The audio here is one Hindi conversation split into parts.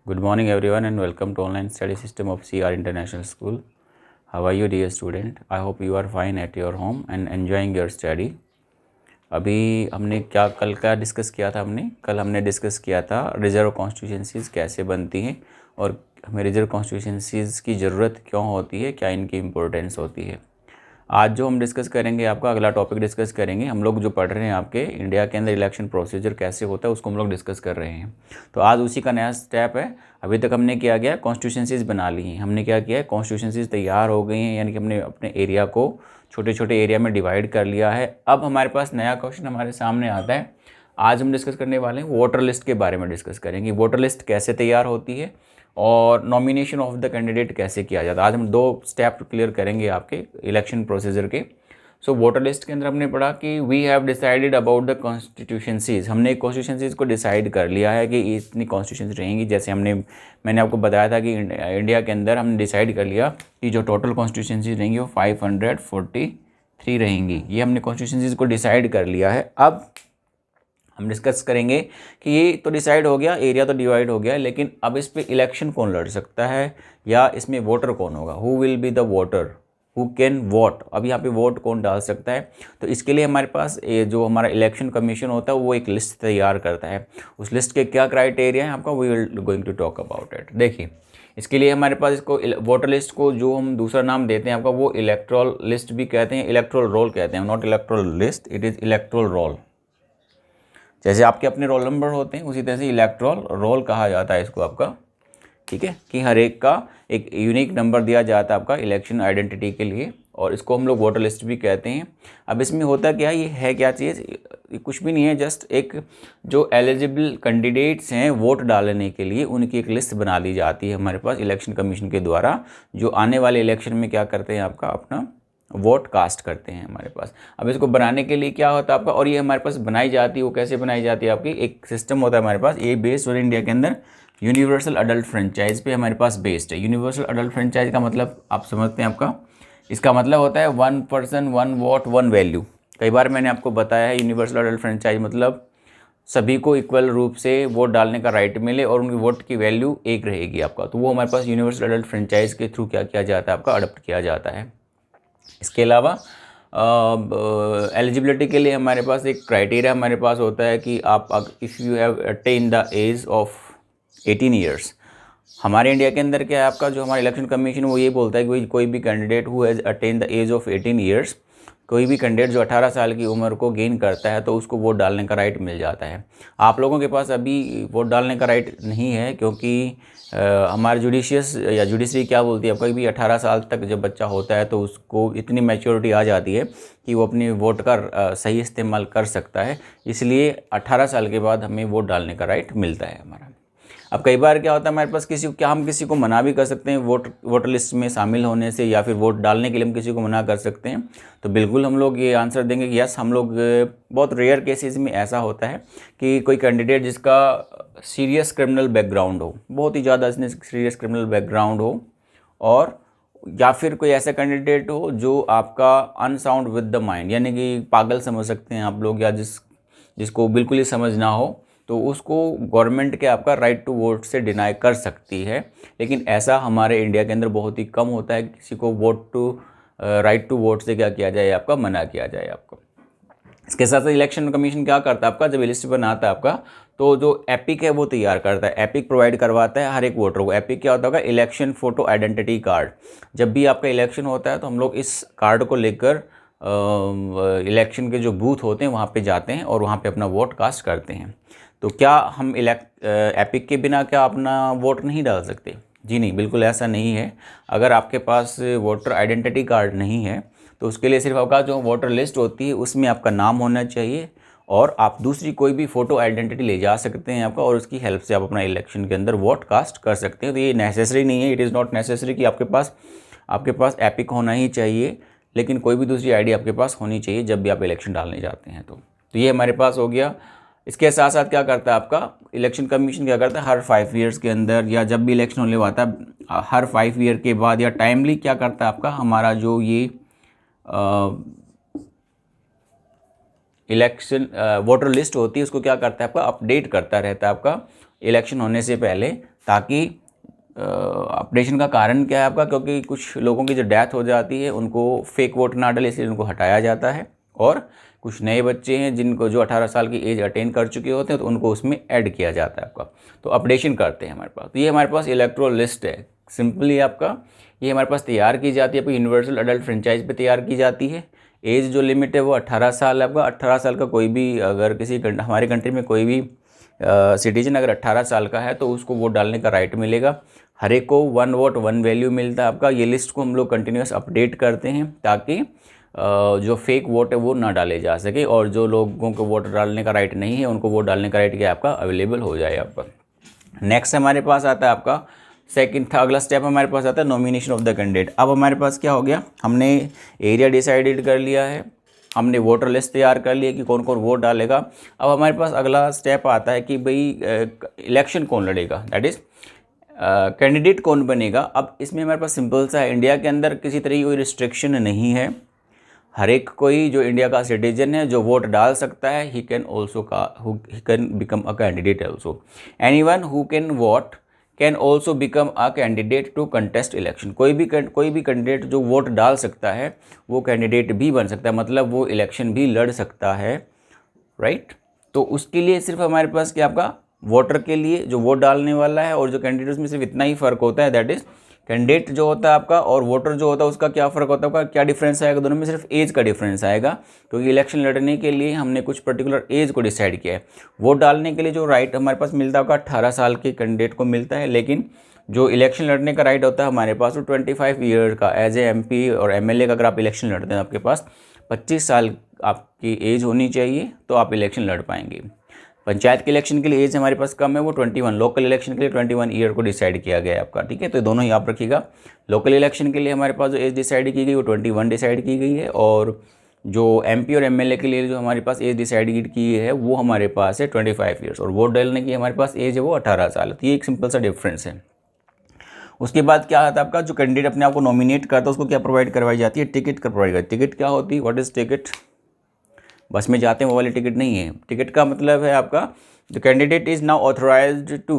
Good morning everyone and welcome to online study system of CR International School. How are you dear student? I hope you are fine at your home and enjoying your study. अभी हमने क्या कल का डिस्कस किया था कल हमने डिस्कस किया था रिजर्व कॉन्स्टिट्यूशंसीज़ कैसे बनती हैं और हमें रिजर्व कॉन्स्टिट्यूशंसीज़ की ज़रूरत क्यों होती है, क्या इनकी इम्पोर्टेंस होती है। आज जो हम डिस्कस करेंगे आपका अगला टॉपिक डिस्कस करेंगे। हम लोग जो पढ़ रहे हैं आपके इंडिया के अंदर इलेक्शन प्रोसीजर कैसे होता है उसको हम लोग डिस्कस कर रहे हैं। तो आज उसी का नया स्टेप है। अभी तक हमने क्या किया, कॉन्स्टिट्यूशंसीज़ बना ली हैं। हमने क्या किया है, कॉन्स्टिट्यूशंसीज़ तैयार हो गई हैं, यानी कि हमने अपने एरिया को छोटे छोटे एरिया में डिवाइड कर लिया है। अब हमारे पास नया क्वेश्चन हमारे सामने आता है। आज हम डिस्कस करने वाले हैं वोटर लिस्ट के बारे में डिस्कस करेंगे। वोटर लिस्ट कैसे तैयार होती है और नॉमिनेशन ऑफ द कैंडिडेट कैसे किया जाता है। आज हम दो स्टेप क्लियर करेंगे आपके इलेक्शन प्रोसीजर के। सो वोटर लिस्ट के अंदर हमने पढ़ा कि we have decided about the constituencies. हमने कॉन्स्टिट्यूशंसीज़ को डिसाइड कर लिया है कि इतनी कॉन्स्टिट्यूशंस रहेंगी। जैसे मैंने आपको बताया था कि इंडिया के अंदर हमने डिसाइड कर लिया कि जो टोटल कॉन्स्टिट्यूशंसीज रहेंगी वो 543 रहेंगी। ये हमने कॉन्स्टिट्यूशंसीज को डिसाइड कर लिया है। अब हम डिस्कस करेंगे कि ये तो डिसाइड हो गया, एरिया तो डिवाइड हो गया, लेकिन अब इस पे इलेक्शन कौन लड़ सकता है या इसमें वोटर कौन होगा, who will be the voter, who can vote. अब यहाँ पे वोट कौन डाल सकता है। तो इसके लिए हमारे पास ये जो हमारा इलेक्शन कमीशन होता है वो एक लिस्ट तैयार करता है। उस लिस्ट के क्या क्राइटेरिया है आपका, we will going to talk about it. देखिए, इसके लिए हमारे पास इसको वोटर लिस्ट को जो हम दूसरा नाम देते हैं आपका, वो इलेक्ट्रल लिस्ट भी कहते हैं, इलेक्ट्रल रोल कहते हैं। Not electoral list, it is electoral roll. जैसे आपके अपने रोल नंबर होते हैं उसी तरह से इलेक्ट्रल रोल कहा जाता है इसको आपका। ठीक है, कि हर एक का एक यूनिक नंबर दिया जाता है आपका इलेक्शन आइडेंटिटी के लिए, और इसको हम लोग वोटर लिस्ट भी कहते हैं। अब इसमें होता क्या, ये है क्या चीज़, कुछ भी नहीं है, जस्ट एक जो एलिजिबल कैंडिडेट्स हैं वोट डालने के लिए उनकी एक लिस्ट बना ली जाती है हमारे पास इलेक्शन कमीशन के द्वारा, जो आने वाले इलेक्शन में क्या करते हैं आपका अपना वोट कास्ट करते हैं हमारे पास। अब इसको बनाने के लिए क्या होता है आपका, और ये हमारे पास बनाई जाती है, वो कैसे बनाई जाती है आपकी, एक सिस्टम होता है हमारे पास, ये बेस्ड और इंडिया के अंदर यूनिवर्सल अडल्ट फ्रेंचाइज पे हमारे पास बेस्ड है। यूनिवर्सल अडल्ट फ्रेंचाइज का मतलब आप समझते हैं आपका, इसका मतलब होता है 1 पर्सन 1 वोट 1 वैल्यू। कई बार मैंने आपको बताया है यूनिवर्सल अडल्ट फ्रेंचाइज मतलब सभी को इक्वल रूप से वोट डालने का राइट मिले और उनकी वोट की वैल्यू एक रहेगी आपका। तो वो हमारे पास यूनिवर्सल अडल्ट फ्रेंचाइज के थ्रू क्या किया जाता है आपका, अडॉप्ट किया जाता है। इसके अलावा एलिजिबिलिटी के लिए हमारे पास एक क्राइटेरिया हमारे पास होता है कि आप if you have attain the age of 18 years. हमारे इंडिया के अंदर क्या है आपका, जो हमारा इलेक्शन कमीशन वो ये बोलता है कि कोई भी candidate who has attain the age of 18 years, कोई भी कैंडिडेट जो 18 साल की उम्र को गेन करता है तो उसको वोट डालने का राइट मिल जाता है। आप लोगों के पास अभी वोट डालने का राइट नहीं है, क्योंकि हमारे जुडिशियस या जुडिशरी क्या बोलती है आपका, भी 18 साल तक जब बच्चा होता है तो उसको इतनी मैच्योरिटी आ जाती है कि वो अपने वोट का सही इस्तेमाल कर सकता है। इसलिए 18 साल के बाद हमें वोट डालने का राइट मिलता है हमारा। अब कई बार क्या होता है हमारे पास, हम किसी को मना भी कर सकते हैं वोटर लिस्ट में शामिल होने से, या फिर वोट डालने के लिए हम किसी को मना कर सकते हैं। तो बिल्कुल हम लोग ये आंसर देंगे कि यस, हम लोग बहुत रेयर केसेस में ऐसा होता है कि कोई कैंडिडेट जिसका सीरियस क्रिमिनल बैकग्राउंड हो, बहुत ही ज़्यादा सीरियस क्रिमिनल बैकग्राउंड हो, और या फिर कोई ऐसा कैंडिडेट हो जो आपका अनसाउंड विद द माइंड, यानी कि पागल समझ सकते हैं आप लोग, या जिसको बिल्कुल ही समझ ना हो, तो उसको गवर्नमेंट के आपका राइट टू वोट से डिनाई कर सकती है। लेकिन ऐसा हमारे इंडिया के अंदर बहुत ही कम होता है कि किसी को राइट टू वोट से क्या किया जाए आपका, मना किया जाए आपको। इसके साथ साथ इलेक्शन कमीशन क्या करता है आपका, जब लिस्ट बनाता है आपका तो जो एपिक है वो तैयार करता है, एपिक प्रोवाइड करवाता है हर एक वोटर को। एपिक क्या होता होगा, इलेक्शन फोटो आइडेंटिटी कार्ड। जब भी आपका इलेक्शन होता है तो हम लोग इस कार्ड को लेकर इलेक्शन के जो बूथ होते हैं वहाँ पे जाते हैं और वहाँ पे अपना वोट कास्ट करते हैं। तो क्या हम एपिक के बिना क्या अपना वोट नहीं डाल सकते? जी नहीं, बिल्कुल ऐसा नहीं है। अगर आपके पास वोटर आइडेंटिटी कार्ड नहीं है तो उसके लिए सिर्फ आपका जो वोटर लिस्ट होती है उसमें आपका नाम होना चाहिए, और आप दूसरी कोई भी फ़ोटो आइडेंटिटी ले जा सकते हैं आपका, और उसकी हेल्प से आप अपना इलेक्शन के अंदर वोट कास्ट कर सकते हैं। तो ये नेसेसरी नहीं है, इट इज़ नॉट नेसेसरी कि आपके पास एपिक होना ही चाहिए, लेकिन कोई भी दूसरी आईडी आपके पास होनी चाहिए जब भी आप इलेक्शन डालने जाते हैं। तो ये हमारे पास हो गया। इसके साथ साथ क्या करता है आपका इलेक्शन कमीशन, क्या करता है हर 5 ईयर्स के अंदर, या जब भी इलेक्शन होने वाला है हर 5 ईयर के बाद या टाइमली, क्या करता है आपका हमारा जो ये इलेक्शन वोटर लिस्ट होती है उसको क्या करता है आपका, अपडेट करता रहता है आपका इलेक्शन होने से पहले, ताकि अपडेशन का कारण क्या है आपका, क्योंकि कुछ लोगों की जो डेथ हो जाती है उनको फेक वोट ना डले, इसलिए उनको हटाया जाता है, और कुछ नए बच्चे हैं जिनको जो 18 साल की एज अटेन कर चुके होते हैं तो उनको उसमें ऐड किया जाता है आपका, तो अपडेशन करते हैं हमारे पास। तो ये हमारे पास इलेक्टोरल लिस्ट है, सिंपली आपका ये हमारे पास तैयार की जाती है, आपकी यूनिवर्सल अडल्ट फ्रेंचाइज पे तैयार की जाती है। एज जो लिमिट है वो 18 साल है आपका। 18 साल का कोई भी, अगर किसी हमारे कंट्री में कोई भी सिटीजन अगर 18 साल का है तो उसको वोट डालने का राइट मिलेगा। हर एक को 1 वोट 1 वैल्यू मिलता है आपका। ये लिस्ट को हम लोग कंटिन्यूस अपडेट करते हैं ताकि जो फेक वोट है वो ना डाले जा सके, और जो लोगों को वोट डालने का राइट नहीं है उनको वोट डालने का राइट क्या आपका अवेलेबल हो जाए आपका। नेक्स्ट हमारे पास आता है आपका सेकंड था, अगला स्टेप हमारे पास आता है नॉमिनेशन ऑफ द कैंडिडेट। अब हमारे पास क्या हो गया, हमने एरिया डिसाइडेड कर लिया है, हमने वोटर लिस्ट तैयार कर लिया कि कौन कौन वोट डालेगा। अब हमारे पास अगला स्टेप आता है कि भाई इलेक्शन कौन लड़ेगा, दैट इज़ कैंडिडेट कौन बनेगा। अब इसमें हमारे पास सिंपल सा है, इंडिया के अंदर किसी तरह की कोई रिस्ट्रिक्शन नहीं है, हर एक कोई जो इंडिया का सिटीजन है जो वोट डाल सकता है, he can become a candidate also. Anyone who can vote can also become a candidate to contest election. कोई भी कैंडिडेट जो वोट डाल सकता है वो कैंडिडेट भी बन सकता है, मतलब वो इलेक्शन भी लड़ सकता है, राइट। तो उसके लिए सिर्फ हमारे पास क्या आपका वोटर के लिए जो वोट डालने वाला है और जो कैंडिडेट, उसमें सिर्फ इतना ही फ़र्क होता है, दैट इज़ कैंडिडेट जो होता है आपका और वोटर जो होता है उसका क्या फ़र्क होता है आपका, क्या डिफरेंस आएगा दोनों में, सिर्फ एज का डिफरेंस आएगा, क्योंकि इलेक्शन लड़ने के लिए हमने कुछ पर्टिकुलर एज को डिसाइड किया है। वोट डालने के लिए जो राइट हमारे पास मिलता है आपका 18 साल के कैंडिडेट को मिलता है, लेकिन जो इलेक्शन लड़ने का राइट होता है हमारे पास वो 25 ईयर का। एज ए MP और MLA का अगर आप इलेक्शन लड़ते हैं आपके पास 25 साल आपकी एज होनी चाहिए तो आप इलेक्शन लड़ पाएंगे। पंचायत के इलेक्शन के लिए एज हमारे पास कम है, वो 21। लोकल इलेक्शन के लिए 21 ईयर को डिसाइड किया गया है आपका, ठीक है। तो दोनों ही आप रखिएगा। लोकल इलेक्शन के लिए हमारे पास जो एज डिसाइड की गई वो 21 डिसाइड की गई है, और जो MP और MLA के लिए जो हमारे पास एज डिसाइड की है वो हमारे पास है 25 ईयर्स, और वोट डालने की हमारे पास एज है वो 18 साल। तो ये एक सिंपल सा डिफरेंस है। उसके बाद क्या आता है आपका, जो कैंडिडेट अपने आप को नॉमिनेट करता है उसको क्या प्रोवाइड करवाई जाती है, टिकट का प्रोवाइड करती है। टिकट क्या होती है, व्हाट इज़ टिकट, बस में जाते हैं वो वाली टिकट नहीं है। टिकट का मतलब है आपका the candidate is now authorised to,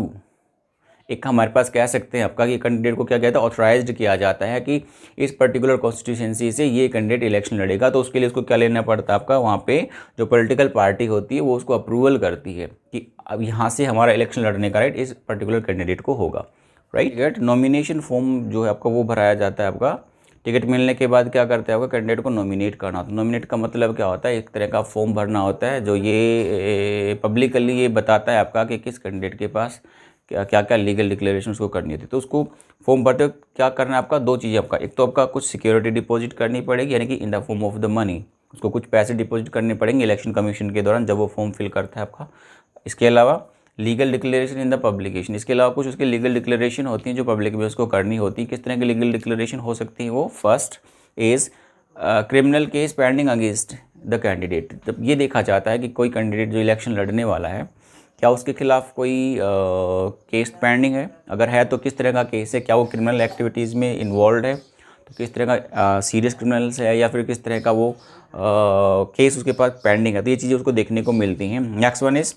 एक हमारे पास कह सकते हैं आपका कि कैंडिडेट को क्या कहता है, ऑथराइज्ड किया जाता है कि इस पर्टिकुलर कॉन्स्टिट्यूशंसी से ये कैंडिडेट इलेक्शन लड़ेगा। तो उसके लिए उसको क्या लेना पड़ता है आपका, वहाँ पे जो पॉलिटिकल पार्टी होती है वो उसको अप्रूवल करती है कि अब यहाँ से हमारा इलेक्शन लड़ने का राइट इस पर्टिकुलर कैंडिडेट को होगा, राइट। नॉमिनेशन फॉर्म जो है आपका वो भराया जाता है आपका। टिकट मिलने के बाद क्या करते हैं आपका, कैंडिडेट को नॉमिनेट करना होता है। नॉमिनेट का मतलब क्या होता है, एक तरह का फॉर्म भरना होता है जो ये पब्लिकली ये बताता है आपका कि किस कैंडिडेट के पास क्या क्या लीगल डिक्लेरेशन उसको करनी होती है। तो उसको फॉर्म भरते वक्त क्या करना है आपका, दो चीज़ें आपका, एक तो आपका कुछ सिक्योरिटी डिपॉजिट करनी पड़ेगी, यानी कि in the form of the money, उसको कुछ पैसे डिपॉजिट करने पड़ेंगे इलेक्शन कमीशन के दौरान जब वो फॉर्म फिल करता है आपका। इसके अलावा legal declaration in the publication, इसके अलावा कुछ उसके लीगल डिक्लेरेशन होती हैं जो पब्लिक में उसको करनी होती है। किस तरह की लीगल डिक्लेरेशन हो सकती है वो, first is criminal case pending against the candidate. जब ये देखा जाता है कि कोई कैंडिडेट जो इलेक्शन लड़ने वाला है क्या उसके खिलाफ कोई केस पेंडिंग है, अगर है तो किस तरह का केस है, क्या वो क्रिमिनल एक्टिविटीज़ में इन्वॉल्व है, तो किस तरह का सीरियस क्रिमिनल्स है, या फिर किस तरह का वो केस उसके पास पेंडिंग है। तो ये चीज़ें उसको देखने को मिलती हैं। Next one is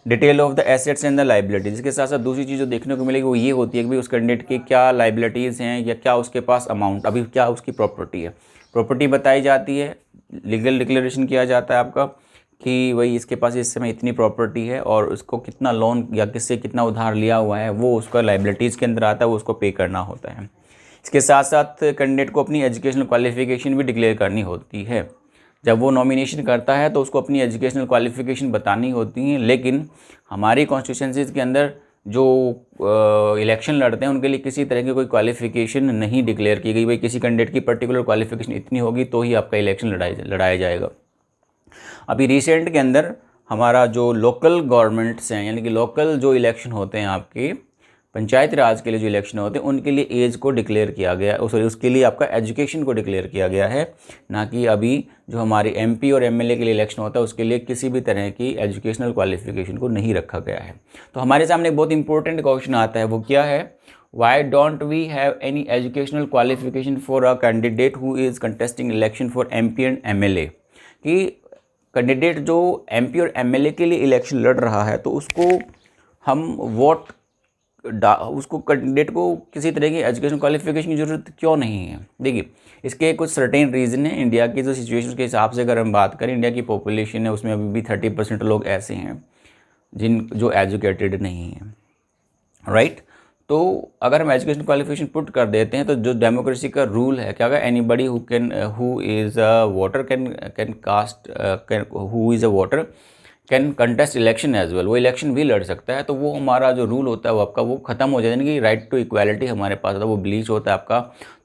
detail of the assets and the liabilities. इसके साथ साथ दूसरी चीज़ जो देखने को मिलेगी वो ये होती है कि भाई उस कैंडिडेट की क्या लाइबिलिटीज़ हैं या क्या उसके पास अमाउंट, अभी क्या उसकी प्रॉपर्टी है, प्रॉपर्टी बताई जाती है। लीगल डिक्लेरेशन किया जाता है आपका कि भाई इसके पास इस समय इतनी प्रॉपर्टी है और उसको कितना लोन या किससे कितना उधार लिया हुआ है वो उसका लाइबिलिटीज़ के अंदर आता है, वो उसको पे करना होता है। इसके साथ साथ कैंडिडेट को अपनी एजुकेशनल क्वालिफिकेशन भी डिक्लेयर करनी होती है। जब वो नॉमिनेशन करता है तो उसको अपनी एजुकेशनल क्वालिफिकेशन बतानी होती हैं, लेकिन हमारी कॉन्स्टिट्यूशंसीज़ के अंदर जो इलेक्शन लड़ते हैं उनके लिए किसी तरह की कोई क्वालिफिकेशन नहीं डिक्लेयर की गई। भाई किसी कैंडिडेट की पर्टिकुलर क्वालिफिकेशन इतनी होगी तो ही आपका इलेक्शन लड़ाया जाएगा। अभी रिसेंट के अंदर हमारा जो लोकल गवर्नमेंट्स हैं, यानी कि लोकल जो इलेक्शन होते हैं आपके पंचायत राज के लिए जो इलेक्शन होते हैं उनके लिए एज को डिक्लेयर किया गया, सॉरी उसके लिए आपका एजुकेशन को डिक्लेयर किया गया है, ना कि अभी जो हमारी MP और MLA के लिए इलेक्शन होता है उसके लिए किसी भी तरह की एजुकेशनल क्वालिफिकेशन को नहीं रखा गया है। तो हमारे सामने एक बहुत इंपॉर्टेंट क्वेश्चन आता है, वो क्या है, why don't we have any educational qualification for a candidate who is contesting election for MP and MLA। कि कैंडिडेट जो एमपी और एमएलए के लिए इलेक्शन लड़ रहा है तो उसको हम वोट उसको कैंडिडेट को किसी तरह की एजुकेशन क्वालिफिकेशन की ज़रूरत क्यों नहीं है? देखिए, इसके कुछ सर्टेन रीज़न है। इंडिया की जो सिचुएशन के हिसाब से अगर हम बात करें, इंडिया की पॉपुलेशन है उसमें अभी भी 30% लोग ऐसे हैं जो एजुकेटेड नहीं हैं, राइट। तो अगर हम एजुकेशन क्वालिफिकेशन पुट कर देते हैं तो जो डेमोक्रेसी का रूल है, क्या अगर anybody who is a voter can contest election as well, वो इलेक्शन भी लड़ सकता है। तो वो हमारा जो रूल होता है वो आपका वो ख़त्म हो जाता है, यानी कि राइट टू इक्वालिटी हमारे पास होता है वो ब्लीच होता है आपका।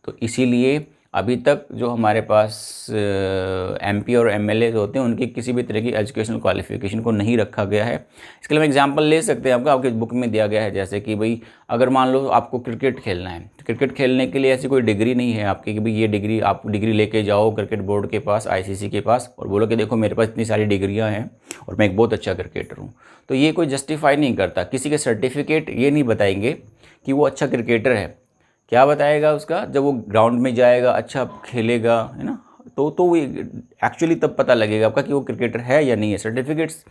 तो इसीलिए अभी तक जो हमारे पास एमपी और एमएलए होते हैं उनकी किसी भी तरह की एजुकेशनल क्वालिफिकेशन को नहीं रखा गया है। इसके लिए हम एग्जांपल ले सकते हैं, आपके बुक में दिया गया है, जैसे कि भाई अगर मान लो आपको क्रिकेट खेलना है तो क्रिकेट खेलने के लिए ऐसी कोई डिग्री नहीं है आपकी कि भाई ये डिग्री, आप डिग्री लेके जाओ क्रिकेट बोर्ड के पास, आईसीसी के पास, और बोलो कि देखो मेरे पास इतनी सारी डिग्रियाँ हैं और मैं एक बहुत अच्छा क्रिकेटर हूँ। तो ये कोई जस्टिफाई नहीं करता। किसी के सर्टिफिकेट ये नहीं बताएंगे कि वो अच्छा क्रिकेटर है। क्या बताएगा उसका? जब वो ग्राउंड में जाएगा, अच्छा खेलेगा, है ना, तो वो एक्चुअली तब पता लगेगा आपका कि वो क्रिकेटर है या नहीं है। Certificates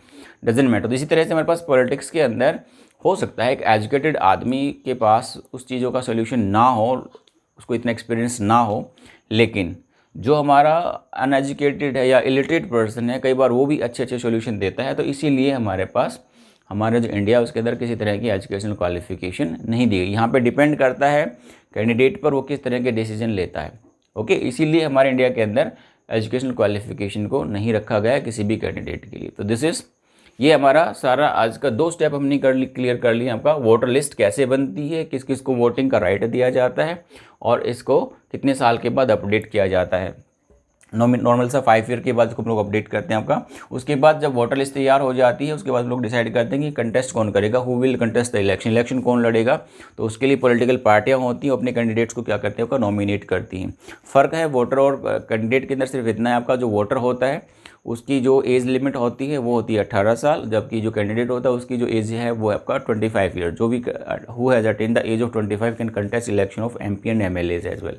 doesn't matter. तो इसी तरह से हमारे पास पॉलिटिक्स के अंदर हो सकता है एक एजुकेटेड आदमी के पास उस चीज़ों का सोल्यूशन ना हो, उसको इतना एक्सपीरियंस ना हो, लेकिन जो हमारा अनएजुकेटेड है या इलिटरेट पर्सन है, कई बार वो भी अच्छे अच्छे सोल्यूशन देता है। तो इसीलिए हमारे पास हमारा जो इंडिया है उसके अंदर किसी तरह की एजुकेशनल क्वालिफिकेशन नहीं दी गई। यहाँ पे डिपेंड करता है कैंडिडेट पर वो किस तरह के डिसीजन लेता है। ओके, इसीलिए हमारे इंडिया के अंदर एजुकेशनल क्वालिफिकेशन को नहीं रखा गया किसी भी कैंडिडेट के लिए। तो ये हमारा सारा आज का 2 स्टेप हमने क्लियर कर लिया। आपका वोटर लिस्ट कैसे बनती है, किस किस को वोटिंग का राइट दिया जाता है और इसको कितने साल के बाद अपडेट किया जाता है। नॉर्मल सा 5 ईयर के बाद इसको हम लोग अपडेट करते हैं आपका। उसके बाद जब वोटर लिस्ट तैयार हो जाती है उसके बाद हम लोग डिसाइड करते हैं कि कंटेस्ट कौन करेगा, who will contest the election कौन लड़ेगा। तो उसके लिए पॉलिटिकल पार्टियां होती हैं, अपने कैंडिडेट्स को क्या करते हैं, आपका नॉमिनेट करती हैं। फ़र्क है वोटर और कैंडिडेट के अंदर सिर्फ इतना है, आपका जो वोटर होता है उसकी जो एज लिमिट होती है वो होती है 18 साल, जबकि जो कैंडिडेट होता है उसकी जो एज है वो आपका 25 ईयर। जो भी who has attained the age of 25 can contest election of MP and MLAs as well,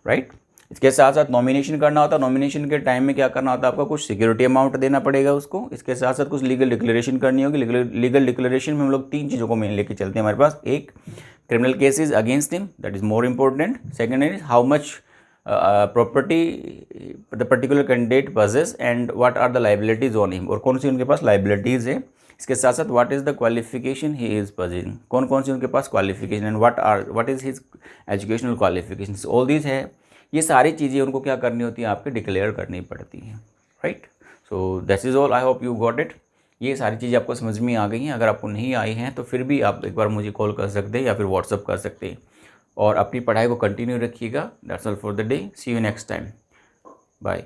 right. इसके साथ साथ नॉमिनेशन करना होता है। नॉमिनेशन के टाइम में क्या करना होता है, आपका कुछ सिक्योरिटी अमाउंट देना पड़ेगा उसको। इसके साथ साथ कुछ लीगल डिक्लेरेशन करनी होगी। लीगल डिक्लेरेशन में हम लोग 3 चीज़ों को मेन लेके चलते हैं हमारे पास। एक, criminal cases against him, that is more important. Second is how much property the particular candidate possess and what are the liabilities on him, और कौन सी उनके पास लाइबिलिटीज़ है। इसके साथ साथ what is the qualification he is possessing, कौन कौन सी उनके पास qualification and what is his educational qualification, all these है। ये सारी चीज़ें उनको क्या करनी होती है, आपके डिक्लेयर करनी पड़ती हैं, right. So that is all, I hope you got it. ये सारी चीज़ें आपको समझ में आ गई हैं। अगर आपको नहीं आई हैं तो फिर भी आप एक बार मुझे कॉल कर सकते हैं या फिर व्हाट्सअप कर सकते हैं, और अपनी पढ़ाई को कंटिन्यू रखिएगा। That's all for the day, see you next time, bye.